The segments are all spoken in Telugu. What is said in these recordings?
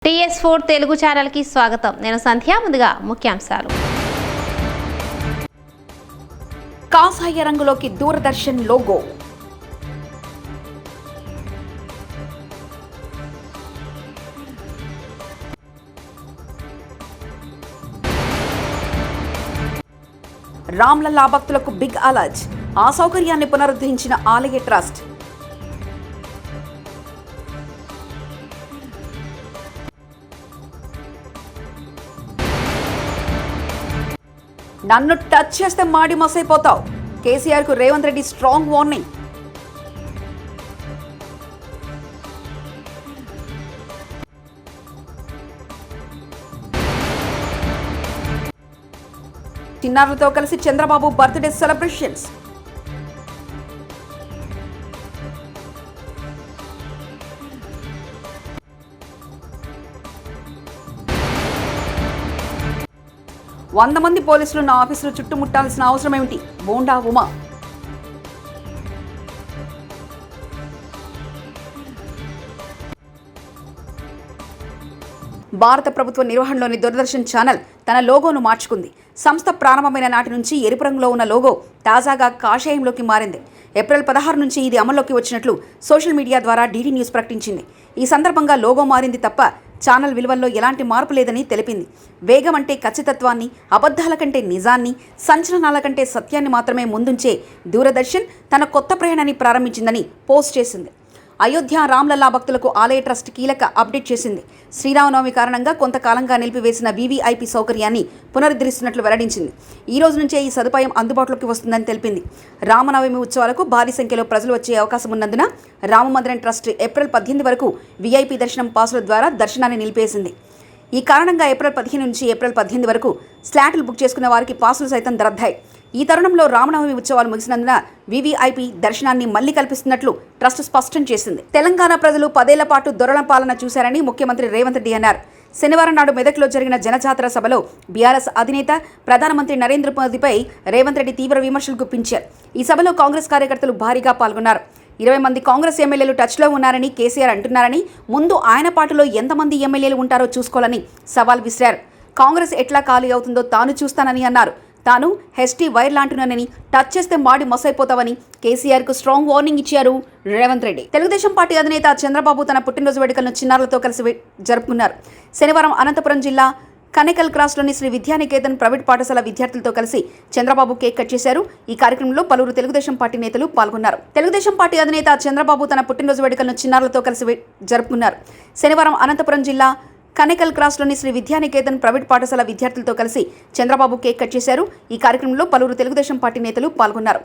TS4 తెలుగు ఛానల్ కి స్వాగతం. నేను సంధ్య. ముందుగా ముఖ్యాంశాలు. కాషాయ రంగులోకి దూరదర్శన్ లోగో. రామ్లల్లా భక్తులకు బిగ్ అలర్ట్. ఆ సౌకర్యాన్ని పునరుద్ధరించిన ఆలయ ట్రస్ట్. నన్ను టచ్ చేస్తే మాడి మసైపోతావు. కేసీఆర్ కు రేవంత్ రెడ్డి స్ట్రాంగ్ వార్నింగ్. చిన్నారులతో కలిసి చంద్రబాబు బర్త్డే సెలబ్రేషన్స్. వంద మంది పోలీసులు నా ఆఫీసులో చుట్టుముట్టాల్సిన అవసరం ఏమిటి? బోండా ఉమా. భారత ప్రభుత్వ నిర్వహణలోని దూరదర్శన్ ఛానల్ తన లోగోను మార్చుకుంది. సంస్థ ప్రారంభమైన నాటి నుంచి ఎరుపు రంగులో ఉన్న లోగో తాజాగా కాషాయంలోకి మారింది. ఏప్రిల్ 16 నుంచి ఇది అమల్లోకి వచ్చినట్లు సోషల్ మీడియా ద్వారా డీడీ న్యూస్ ప్రకటించింది. ఈ సందర్భంగా లోగో మారింది తప్ప ఛానల్ విలువల్లో ఎలాంటి మార్పు లేదని తెలిపింది. వేగం అంటే ఖచ్చితత్వాన్ని, అబద్ధాల కంటే నిజాన్ని, సంచలనాల కంటే సత్యాన్ని మాత్రమే ముందుంచే దూరదర్శన్ తన కొత్త ప్రయాణాన్ని ప్రారంభించిందని పోస్ట్ చేసింది. అయోధ్య రామ్లల్లా భక్తులకు ఆలయ ట్రస్ట్ కీలక అప్డేట్ చేసింది. శ్రీరామనవమి కారణంగా కొంతకాలంగా నిలిపివేసిన వీవీఐపీ సౌకర్యాన్ని పునరుద్ధరిస్తున్నట్లు వెల్లడించింది. ఈ రోజు నుంచే ఈ సదుపాయం అందుబాటులోకి వస్తుందని తెలిపింది. రామనవమి ఉత్సవాలకు భారీ సంఖ్యలో ప్రజలు వచ్చే అవకాశం ఉన్నందున రామమందిరం ట్రస్ట్ ఏప్రిల్ 18 వరకు వీఐపీ దర్శనం పాసుల ద్వారా దర్శనాన్ని నిలిపేసింది. ఈ కారణంగా ఏప్రిల్ 15 నుంచి ఏప్రిల్ 18 వరకు స్లాట్లు బుక్ చేసుకున్న వారికి పాసులు సైతం దరద్దాయి. ఈ తరుణంలో రామనవమి ఉత్సవాలు ముగిసినందున వీవీఐపీ దర్శనాన్ని మళ్లీ కల్పిస్తున్నట్లు ట్రస్ట్ స్పష్టం చేసింది. తెలంగాణ ప్రజలు 10 ఏళ్ల పాటు దొరల పాలన చూశారని ముఖ్యమంత్రి రేవంత్ రెడ్డి అన్నారు. శనివారం నాడు మెదక్లో జరిగిన జనజాతర సభలో బీఆర్ఎస్ అధినేత ప్రధానమంత్రి నరేంద్ర మోదీపై రేవంత్ రెడ్డి తీవ్ర విమర్శలు గుప్పించారు. ఈ సభలో కాంగ్రెస్ కార్యకర్తలు భారీగా పాల్గొన్నారు. 20 మంది కాంగ్రెస్ ఎమ్మెల్యేలు టచ్లో ఉన్నారని కేసీఆర్ అంటున్నారని, ముందు ఆయన పార్టీలో ఎంతమంది ఎమ్మెల్యేలు ఉంటారో చూసుకోవాలని సవాల్ విసిరారు. కాంగ్రెస్ ఎట్లా ఖాళీ అవుతుందో తాను చూస్తానని అన్నారు. తాను హెచ్టీ వైర్ లాంటున్నానని, టచ్ చేస్తే మాడి మసైపోతావని కేసీఆర్ కు స్ట్రాంగ్ వార్నింగ్ ఇచ్చారు రేవంత్ రెడ్డి. తెలుగుదేశం పార్టీ అధినేత చంద్రబాబు తన పుట్టినరోజు వేడుకలను చిన్నారులతో కలిసి జరుపుకున్నారు. శనివారం అనంతపురం జిల్లా కనేకల్ క్రాస్లోని శ్రీ విద్యానికేతన్ ప్రైవేట్ పాఠశాల విద్యార్థులతో కలిసి చంద్రబాబు కేక్ కట్ చేశారు. ఈ కార్యక్రమంలో పలువురు తెలుగుదేశం పార్టీ నేతలు పాల్గొన్నారు. తెలుగుదేశం పార్టీ అధినేత చంద్రబాబు తన పుట్టినరోజు వేడుకలను చిన్నారులతో కలిసి జరుపుకున్నారు. శనివారం అనంతపురం జిల్లా కనేకల్ క్రాస్లోని శ్రీ విద్యానికేతన్ ప్రైవేట్ పాఠశాల విద్యార్థులతో కలిసి చంద్రబాబు కేక్ కట్ చేశారు. ఈ కార్యక్రమంలో పలువురు తెలుగుదేశం పార్టీ నేతలు పాల్గొన్నారు.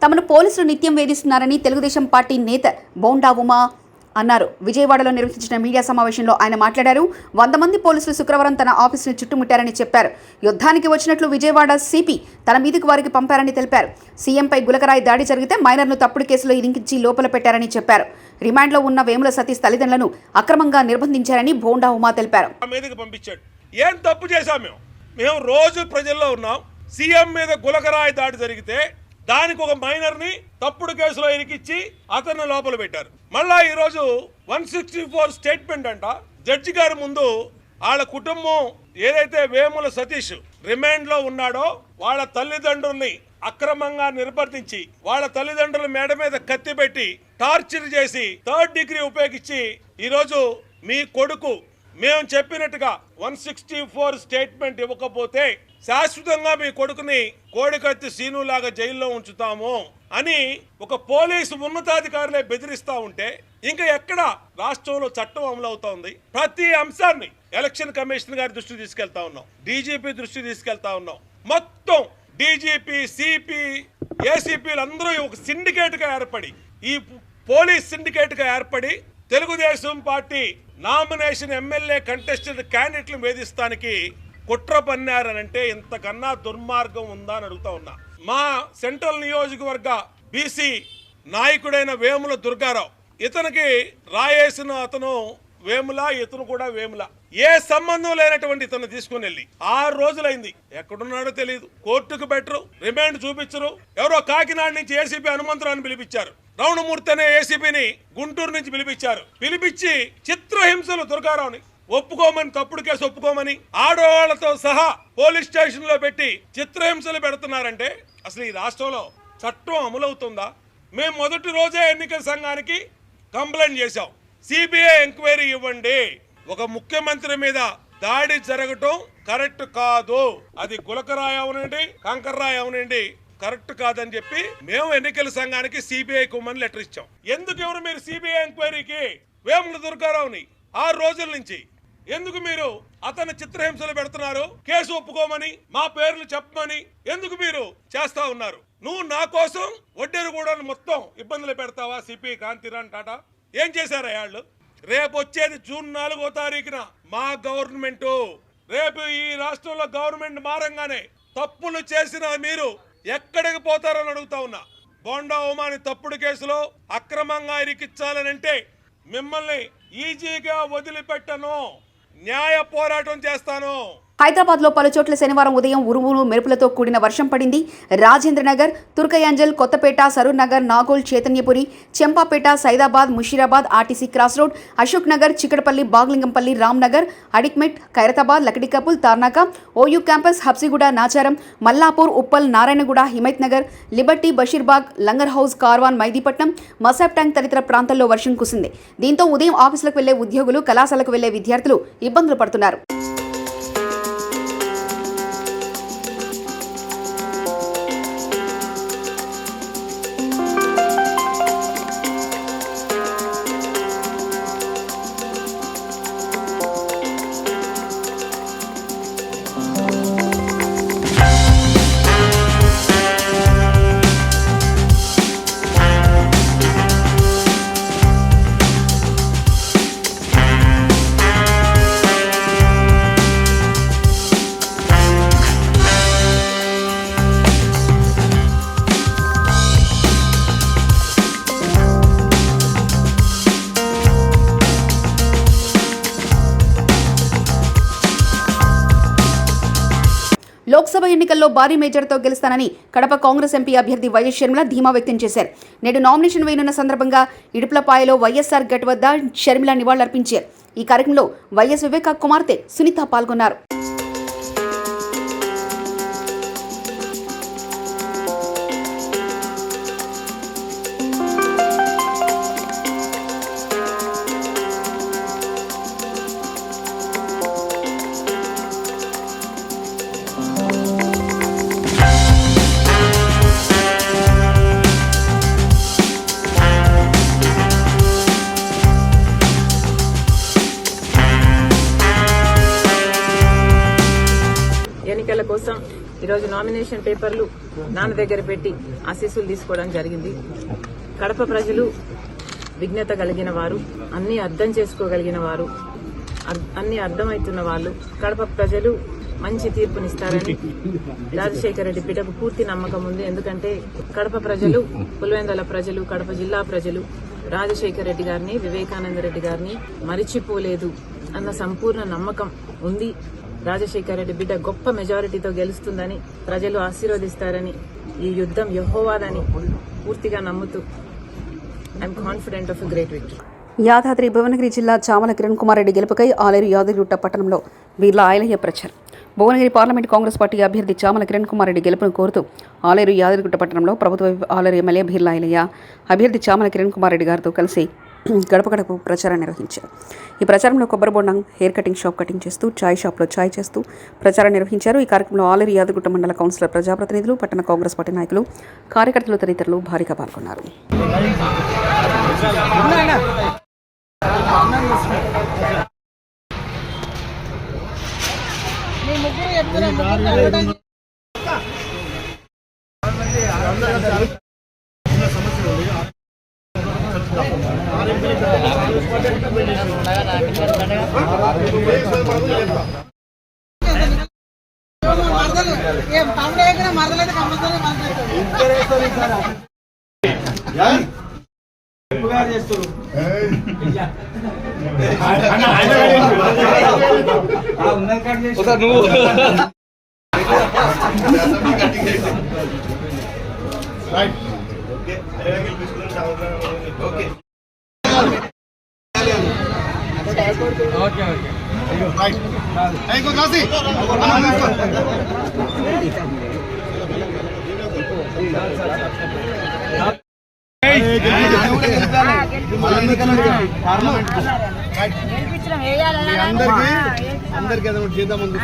తమను పోలీసులు నిత్యం వేధిస్తున్నారని తెలుగుదేశం పార్టీ నేత బోండా ఉమా అన్నారు. విజయవాడలో నిర్వహించిన మీడియా సమావేశంలో ఆయన మాట్లాడారు. 100 మంది పోలీసులు శుక్రవారం తన ఆఫీసును చుట్టుముట్టారని చెప్పారు. యుద్ధానికి వచ్చినట్లు విజయవాడ సిపి తన మీదకు వారికి పంపారని తెలిపారు. సీఎంపై గులకరాయి దాడి జరిగితే మైనర్ను తప్పుడు కేసులో ఇరికించి లోపల పెట్టారని చెప్పారు. రిమాండ్లో ఉన్న వేముల సతీష్ తల్లిదండ్రులను అక్రమంగా నిర్బంధించారని బోండా ఉమా తెలిపారు. ఏం తప్పు చేశాం? మేము రోజు ప్రజల్లో ఉన్నాం. సీఎం మీద గులకరాయి దాడి జరిగితే దానికి ఒక మైనర్ ని తప్పుడు కేసులో ఇరికిచ్చి అతన్ని లోపల పెట్టారు. మళ్ళా ఈరోజు 164 స్టేట్మెంట్ అంట. జడ్జి గారి ముందు వాళ్ళ కుటుంబం ఏదైతే వేముల సతీష్ రిమాండ్ లో ఉన్నాడో వాళ్ళ తల్లిదండ్రుల్ని అక్రమంగా నిర్బంధించి వాళ్ళ తల్లిదండ్రుల మేడ మీద కత్తి పెట్టి టార్చర్ చేసి 3rd డిగ్రీ ఉపయోగించి ఈరోజు మీ కొడుకు మేము చెప్పినట్టుగా 164 స్టేట్మెంట్ ఇవ్వకపోతే శాశ్వతంగా మీ కొడుకుని కోడికత్తి సీనులాగా జైల్లో ఉంచుతాము అని ఒక పోలీసు ఉన్నతాధికారులే బెదిరిస్తా ఉంటే ఇంకా ఎక్కడ రాష్ట్రంలో చట్టం అమలు అవుతోంది? ప్రతి అంశాన్ని ఎలక్షన్ కమిషన్ గారి దృష్టికి తీసుకెళ్తా ఉన్నాం, డీజీపీ దృష్టికి తీసుకెళ్తా ఉన్నాం. మొత్తం డీజీపీ, సిపి, ఏసీపీలు అందరూ ఒక సిండికేట్ గా ఏర్పడి, ఈ పోలీస్ సిండికేట్ గా ఏర్పడి Telugu Desam party nomination MLA contested క్యాండిడేట్లు వేధిస్తానికి కుట్ర పన్నారనంటే ఇంతకన్నా దుర్మార్గం ఉందా అని అడుగుతా ఉన్నా. మా సెంట్రల్ నియోజకవర్గ బీసీ నాయకుడైన వేముల దుర్గారావు, ఇతనికి రాయేసిన అతను వేముల, ఇతను కూడా వేముల, ఏ సంబంధం లేనటువంటి ఇతను తీసుకుని వెళ్ళి 6 రోజులైంది, ఎక్కడున్నాడో తెలియదు, కోర్టుకు బెటరు, రిమాండ్ చూపించరు. ఎవరో కాకినాడ నుంచి ఏసీపీ హనుమంతరావుని పిలిపించారు, రమణమూర్తి అనే ఏసీపీని గుంటూరు నుంచి పిలిపించి చిత్రహింసలు దుర్గారావుని ఒప్పుకోమని, తప్పుడు కేసు ఒప్పుకోమని ఆడవాళ్లతో సహా పోలీస్ స్టేషన్ లో పెట్టి చిత్రహింసలు పెడుతున్నారంటే అసలు ఈ రాష్ట్రంలో చట్టం అమలవుతుందా? మేము మొదటి రోజే ఎన్నికల సంఘానికి కంప్లైంట్ చేశాం, సిబిఐ ఎంక్వైరీ ఇవ్వండి, ఒక ముఖ్యమంత్రి మీద దాడి జరగటం కరెక్ట్ కాదు, అది గులకరాయి అవనండి, కంకర్రాయి అవనండి, కరెక్ట్ కాదని చెప్పి మేము ఎన్నికల సంఘానికి సిబిఐ కుమ్మని లెటర్ ఇచ్చాం. ఎందుకు ఎవరు మీరు సిబిఐ ఎంక్వైరీకి వేముల దుర్గారావుని 6 రోజుల నుంచి ఎందుకు మీరు అతను చిత్రహింసలు పెడుతున్నారు? కేసు ఒప్పుకోమని, మా పేర్లు చెప్పమని ఎందుకు మీరు చేస్తా ఉన్నారు? నువ్వు నా కోసం వడ్డేరు కూడా మొత్తం ఇబ్బందులు పెడతావా? సిపి కాంతిరాన్ టాటా ఏం చేశారా వాళ్ళు? రేపు వచ్చేది జూన్ 4వ తారీఖున మా గవర్నమెంట్, రేపు ఈ రాష్ట్రంలో గవర్నమెంట్ మారంగానే తప్పులు చేసిన మీరు ఎక్కడికి పోతారని అడుగుతా ఉన్నా. బోండా ఉమాని తప్పుడు కేసులో అక్రమంగా ఇరికిచ్చాలనంటే మిమ్మల్ని ఈజీగా వదిలిపెట్టను, న్యాయ పోరాటం చేస్తాను. హైదరాబాద్లో పలు చోట్ల శనివారం ఉదయం ఉరుములు మెరుపులతో కూడిన వర్షం పడింది. Rajendranagar, Turkayamjal, Kothapet, Saroor Nagar, Nagole, Chaitanyapuri, Champapet, Saidabad, Musheerabad, RTC cross road, Ashok Nagar, Chikkadpally, Baghlingampally, Ramnagar, Adikmet, Khairatabad, Lakdikapul, Tarnaka, OU campus, Habsiguda, Nacharam, Mallapur, Uppal, Narayanguda, Himayat Nagar, liberty, Basheerbagh, Langar House, Karwan, Mehdipatnam, Masab tank తదితర ప్రాంతాల్లో వర్షం కురిసింది. దీంతో ఉదయం ఆఫీసులకు వెళ్లే ఉద్యోగులు, కళాశాలకు వెళ్లే విద్యార్థులు ఇబ్బందులు పడుతున్నారు. లోక్సభ ఎన్నికల్లో భారీ మేజర్తో గెలుస్తానని కడప కాంగ్రెస్ ఎంపీ అభ్యర్థి వైఎస్ షర్మిల ధీమా వ్యక్తం చేశారు. నేడు నామినేషన్ వేయనున్న సందర్భంగా ఇడుపులపాయలో వైఎస్ఆర్ గట్ వద్ద షర్మిల నివాళులర్పించారు. ఈ కార్యక్రమంలో వైఎస్ వివేక కుమార్తె సునీత పాల్గొన్నారు. ఎన్నికల కోసం ఈరోజు నామినేషన్ పేపర్లు నాన్న దగ్గర పెట్టి ఆశీస్సులు తీసుకోవడం జరిగింది. కడప ప్రజలు విజ్ఞత కలిగిన వారు, అన్ని అర్థం చేసుకోగలిగిన వారు, అన్ని అర్థమవుతున్న వాళ్ళు. కడప ప్రజలు మంచి తీర్పునిస్తారని రాజశేఖర రెడ్డి బిడ్డకు పూర్తి నమ్మకం ఉంది. ఎందుకంటే కడప ప్రజలు, పులివెందుల ప్రజలు, కడప జిల్లా ప్రజలు రాజశేఖర రెడ్డి గారిని, వివేకానంద రెడ్డి గారిని మరిచిపోలేదు అన్న సంపూర్ణ నమ్మకం ఉంది. రాజశేఖర రెడ్డి బిడ్డ గొప్ప మెజారిటీతో గెలుస్తుందని, ప్రజలు ఆశీర్వదిస్తారని, ఈ యుద్ధం యెహోవాదని పూర్తిగా నమ్ముతూ I'm confident of a great victory. Yadadri Bhuvanagiri జిల్లా చామల కిరణ్ కుమార్ రెడ్డి గెలుపుకై ఆలేరు యాదగిరిగుట్ట పట్టణంలో వీర్ల ఆయలయ్య ప్రచారం. భువనగిరి పార్లమెంట్ కాంగ్రెస్ పార్టీ అభ్యర్థి చామల కిరణ్ కుమార్ రెడ్డి గెలుపును కోరుతూ ఆలేరు యాదగిరిగుట్ట పట్టణంలో ప్రభుత్వ ఆలేరు ఎమ్మెల్యే బీర్ల ఆయలయ్య అభ్యర్థి చామల కిరణ్ కుమార్ రెడ్డి గారితో కలిసి గడప గడప ప్రచారం నిర్వహించారు. ఈ ప్రచారంలో కొబ్బరి బొండం, హెయిర్ కటింగ్ షాప్ కటింగ్ చేస్తూ, చాయ్ షాప్లో చాయ్ చేస్తూ ప్రచారం నిర్వహించారు. ఈ కార్యక్రమంలో ఆలేరు యాదగుట్ట మండల కౌన్సిలర్, ప్రజాప్రతినిధులు, పట్టణ కాంగ్రెస్ పార్టీ నాయకులు, కార్యకర్తలు తదితరులు భారీగా పాల్గొన్నారు. అందరికి చేద్దాం ముందు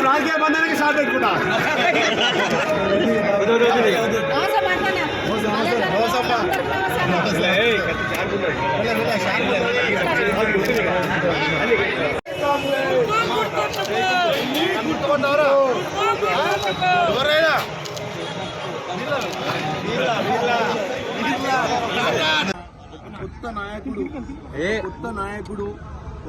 రాజకీయ బంధానికి షార్ట్ పెట్టుకుంటా ఎవరైనా కొత్త నాయకుడు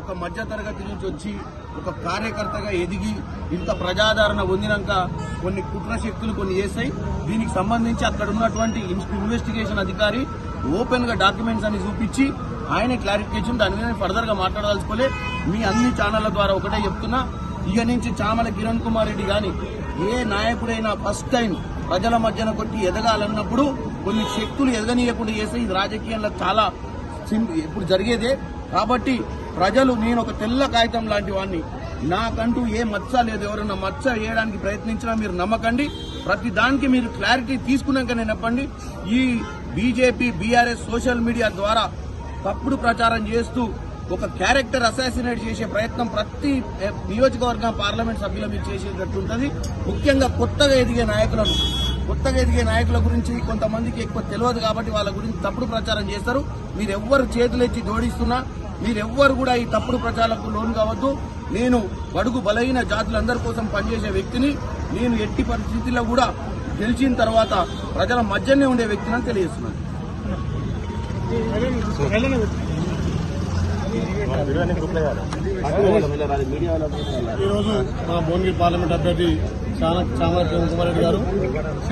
ఒక మధ్య తరగతి నుంచి వచ్చి ఒక కార్యకర్తగా ఎదిగి ఇంత ప్రజాదరణ పొందినాక కొన్ని కుట్ర శక్తులు కొన్ని చేస్తాయి. దీనికి సంబంధించి అక్కడ ఉన్నటువంటి ఇన్వెస్టిగేషన్ అధికారి ఓపెన్ గా డాక్యుమెంట్స్ అని చూపించి ఆయన క్లారిఫికేషన్ దాని మీద ఫర్దర్ గా మాట్లాడదలుచుకోలే. మీ అన్ని ఛానళ్ల ద్వారా ఒకటే చెప్తున్నా, ఇక నుంచి చామల కిరణ్ కుమార్ రెడ్డి గాని ఏ నాయకుడైనా ఫస్ట్ టైం ప్రజల మధ్యన కొట్టి ఎదగాలన్నప్పుడు కొన్ని శక్తులు ఎదగనీయకుండా చేస్తే ఇది రాజకీయంలో చాలా ఇప్పుడు జరిగేదే. కాబట్టి ప్రజలు, నేను ఒక తెల్ల కాగితం లాంటి వాడిని, నాకంటూ ఏ మచ్చ లేదు. ఎవరైనా మచ్చ వేయడానికి ప్రయత్నించినా మీరు నమ్మకండి. ప్రతి దానికి మీరు క్లారిటీ తీసుకున్నాకనే చెప్పండి. ఈ బీజేపీ, బీఆర్ఎస్ సోషల్ మీడియా ద్వారా తప్పుడు ప్రచారం చేస్తూ ఒక క్యారెక్టర్ అసాసినేట్ చేసే ప్రయత్నం ప్రతి నియోజకవర్గం పార్లమెంట్ సభ్యుల మీద చేసేటట్టుంటది. ముఖ్యంగా కొత్తగా ఎదిగే నాయకుల గురించి కొంతమందికి ఎక్కువ తెలియదు కాబట్టి వాళ్ళ గురించి తప్పుడు ప్రచారం చేస్తారు. మీరెవ్వరు చేతులెచ్చి జోడిస్తున్నా, మీరెవ్వరు కూడా ఈ తప్పుడు ప్రచారాలకు లోను కావద్దు. నేను బడుగు బలహీన జాతులందరి కోసం పనిచేసే వ్యక్తిని. నేను ఎట్టి పరిస్థితుల్లో కూడా గెలిచిన తర్వాత ప్రజల మధ్యనే ఉండే వ్యక్తిని తెలియజేస్తున్నాను. ఈరోజు మా భువనగిరి పార్లమెంట్ అభ్యర్థి చామల కిరణ్ కుమార్ రెడ్డి గారు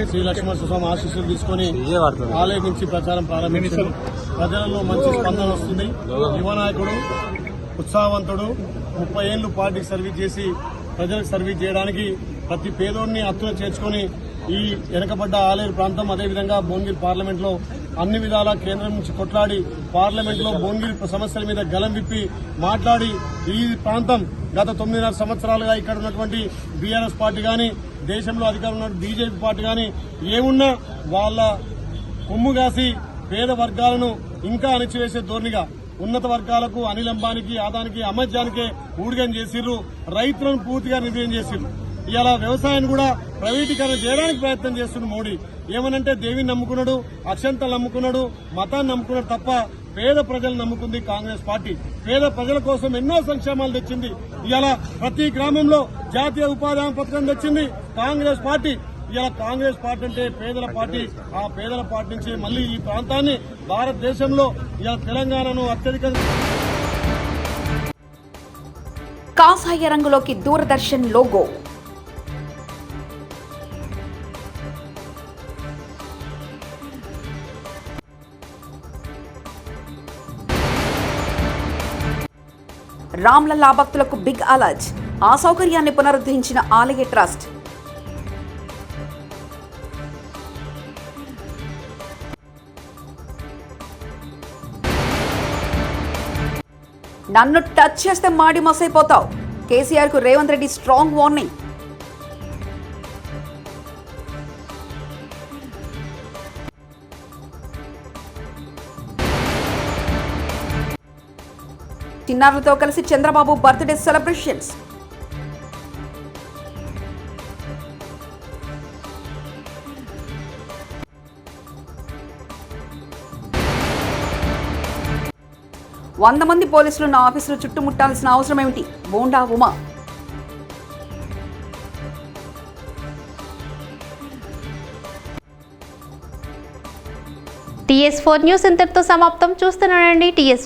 శ్రీ లక్ష్మణ స్వామి ఆశీస్సులు తీసుకుని ఆలయం నుంచి ప్రచారం ప్రారంభించారు. ప్రజలలో మంచి స్పందన వస్తుంది. యువ నాయకుడు, ఉత్సాహవంతుడు, 30 ఏళ్లు పార్టీకి సర్వీస్ చేసి ప్రజలకు సర్వీస్ చేయడానికి ప్రతి పేదోడిని హక్కున చేర్చుకుని ఈ వెనుకబడ్డ ఆలేరు ప్రాంతం, అదేవిధంగా భువనగిరి పార్లమెంట్ లో అన్ని విధాలా కేంద్రం నుంచి కొట్లాడి పార్లమెంట్ లో భువనగిరి సమస్యల మీద గలం విప్పి మాట్లాడి ఈ ప్రాంతం గత 9.5 సంవత్సరాలుగా ఇక్కడ ఉన్నటువంటి బీఆర్ఎస్ పార్టీ గాని దేశంలో అధికారంలో ఉన్న బీజేపీ పార్టీ గాని ఏమున్నా వాళ్ళ కొమ్ము కాసి పేద వర్గాలను ఇంకా అణిచివేసే ధోరణిగా ఉన్నత వర్గాలకు అనిల్ అంబానీకి అదానికి అమర్జానికే ఊడిగం చేసిర్రు. రైతులను పూర్తిగా నిర్వీర్యం చేసిర్రు. ఇలా వ్యవసాయాన్ని కూడా ప్రైవేటీకరణ చేయడానికి ప్రయత్నం చేస్తున్న మోడీ ఏమనంటే దేవిని నమ్ముకున్నాడు, అక్షంతలు నమ్ముకున్నాడు, మతాన్ని నమ్ముకున్నాడు తప్ప పేద ప్రజలు నమ్ముకుంది కాంగ్రెస్ పార్టీ. పేద ప్రజల కోసం ఎన్నో సంక్షేమాలు తెచ్చింది. ఇలా ప్రతి గ్రామంలో జాతీయ ఉపాధి హామీ పథకం తెచ్చింది కాంగ్రెస్ పార్టీ. ఇలా కాంగ్రెస్ పార్టీ అంటే పేదల పార్టీ. ఆ పేదల పార్టీ నుంచి మళ్లీ ఈ ప్రాంతాన్ని భారతదేశంలో ఇలా తెలంగాణను అత్యధికంగా కాషాయ రంగులోకి దూరదర్శన్ లోగో. రామ్లల్లా భక్తులకు బిగ్ అలర్ట్. ఆ సౌకర్యాన్ని పునరుద్ధరించిన ఆలయ ట్రస్ట్. నన్ను టచ్ చేస్తే మాడి మసైపోతావు. కేసీఆర్ కు రేవంత్ రెడ్డి స్ట్రాంగ్ వార్నింగ్. చిన్నారులతో కలిసి చంద్రబాబు బర్త్డే సెలబ్రేషన్స్. వంద మంది పోలీసులు నా ఆఫీసులో చుట్టుముట్టాల్సిన అవసరం ఏమిటి? బోండా ఉమా. TS4 న్యూస్ ఇంతటితో సమాప్తం. చూస్తున్నానండి TS4.